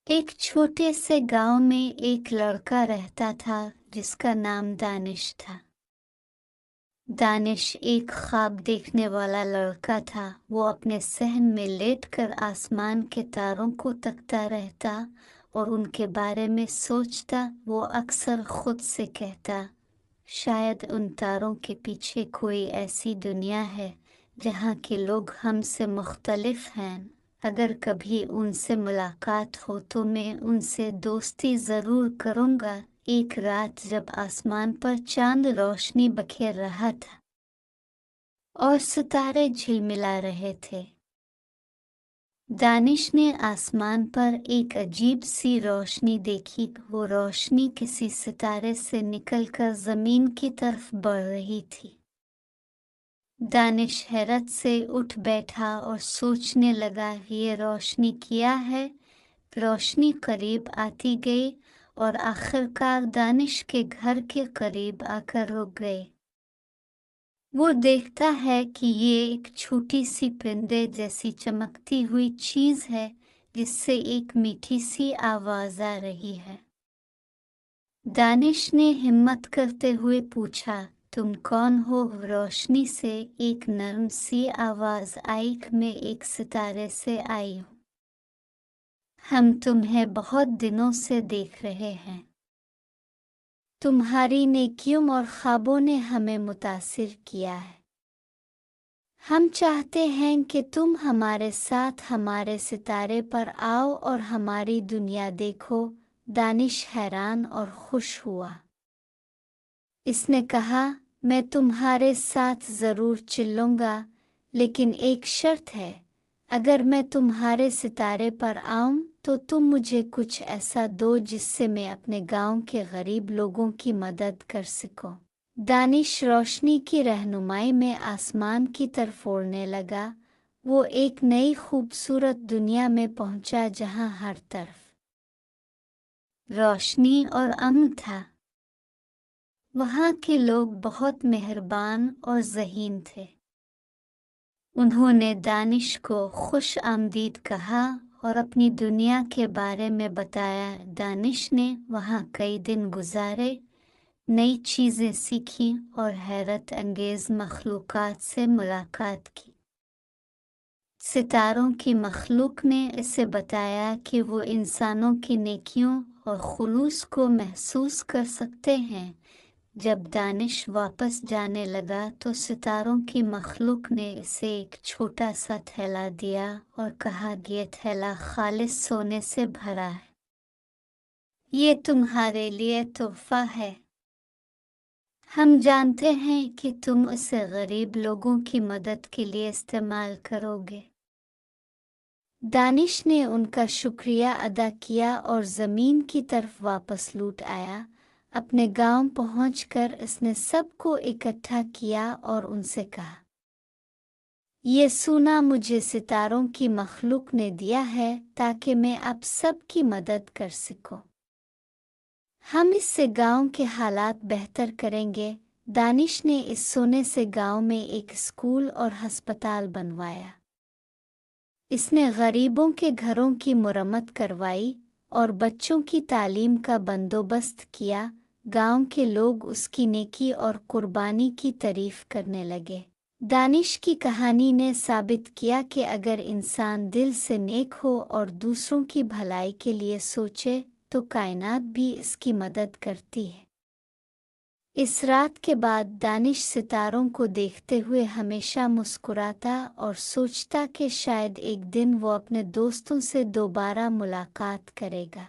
एक छोटे से गांव में एक लड़का रहता था जिसका नाम दानिश था। दानिश एक ख्वाब देखने वाला लड़का था। वो अपने सहन में लेटकर आसमान के तारों को तकता रहता और उनके बारे में सोचता। वो अक्सर खुद से कहता, शायद उन तारों के पीछे कोई ऐसी दुनिया है जहाँ के लोग हमसे मुख्तलिफ हैं। अगर कभी उनसे मुलाकात हो तो मैं उनसे दोस्ती ज़रूर करूँगा। एक रात जब आसमान पर चांद रोशनी बखेर रहा था और सितारे झिलमिला रहे थे, दानिश ने आसमान पर एक अजीब सी रोशनी देखी। वो रोशनी किसी सितारे से निकलकर ज़मीन की तरफ बढ़ रही थी। दानिश हैरत से उठ बैठा और सोचने लगा, ये रोशनी क्या है। रोशनी करीब आती गई और आखिरकार दानिश के घर के करीब आकर रुक गई। वो देखता है कि ये एक छोटी सी पिंडे जैसी चमकती हुई चीज़ है जिससे एक मीठी सी आवाज़ आ रही है। दानिश ने हिम्मत करते हुए पूछा, तुम कौन हो? रोशनी से एक नरम सी आवाज़ आई, मैं एक सितारे से आई हूँ। हम तुम्हें बहुत दिनों से देख रहे हैं। तुम्हारी नेकियों और ख्वाबों ने हमें मुतासिर किया है। हम चाहते हैं कि तुम हमारे साथ हमारे सितारे पर आओ और हमारी दुनिया देखो। दानिश हैरान और खुश हुआ। इसने कहा, मैं तुम्हारे साथ ज़रूर चलूँगा, लेकिन एक शर्त है। अगर मैं तुम्हारे सितारे पर आऊँ तो तुम मुझे कुछ ऐसा दो जिससे मैं अपने गांव के गरीब लोगों की मदद कर सकूं। दानिश रोशनी की रहनुमाई में आसमान की तरफ उड़ने लगा। वो एक नई खूबसूरत दुनिया में पहुंचा जहां हर तरफ रोशनी और अमन था। वहाँ के लोग बहुत मेहरबान और ज़हीन थे। उन्होंने दानिश को खुश आमदीद कहा और अपनी दुनिया के बारे में बताया। दानिश ने वहाँ कई दिन गुजारे, नई चीज़ें सीखीं और हैरत अंगेज़ मखलूक़ात से मुलाकात की। सितारों की मखलूक ने इसे बताया कि वो इंसानों की नेकियों और खुलूस को महसूस कर सकते हैं। जब दानिश वापस जाने लगा तो सितारों की मखलूक ने इसे एक छोटा सा थैला दिया और कहा, ये थैला खालिस सोने से भरा है। ये तुम्हारे लिए तोहफा है। हम जानते हैं कि तुम इसे गरीब लोगों की मदद के लिए इस्तेमाल करोगे। दानिश ने उनका शुक्रिया अदा किया और ज़मीन की तरफ वापस लौट आया। अपने गांव पहुंचकर इसने सबको इकट्ठा किया और उनसे कहा, ये सोना मुझे सितारों की मखलूक ने दिया है ताकि मैं आप सब की मदद कर सकूं। हम इससे गांव के हालात बेहतर करेंगे। दानिश ने इस सोने से गांव में एक स्कूल और अस्पताल बनवाया। इसने गरीबों के घरों की मुरम्मत करवाई और बच्चों की तालीम का बंदोबस्त किया। गांव के लोग उसकी नेकी और कुर्बानी की तारीफ करने लगे। दानिश की कहानी ने साबित किया कि अगर इंसान दिल से नेक हो और दूसरों की भलाई के लिए सोचे तो कायनात भी इसकी मदद करती है। इस रात के बाद दानिश सितारों को देखते हुए हमेशा मुस्कुराता और सोचता कि शायद एक दिन वो अपने दोस्तों से दोबारा मुलाकात करेगा।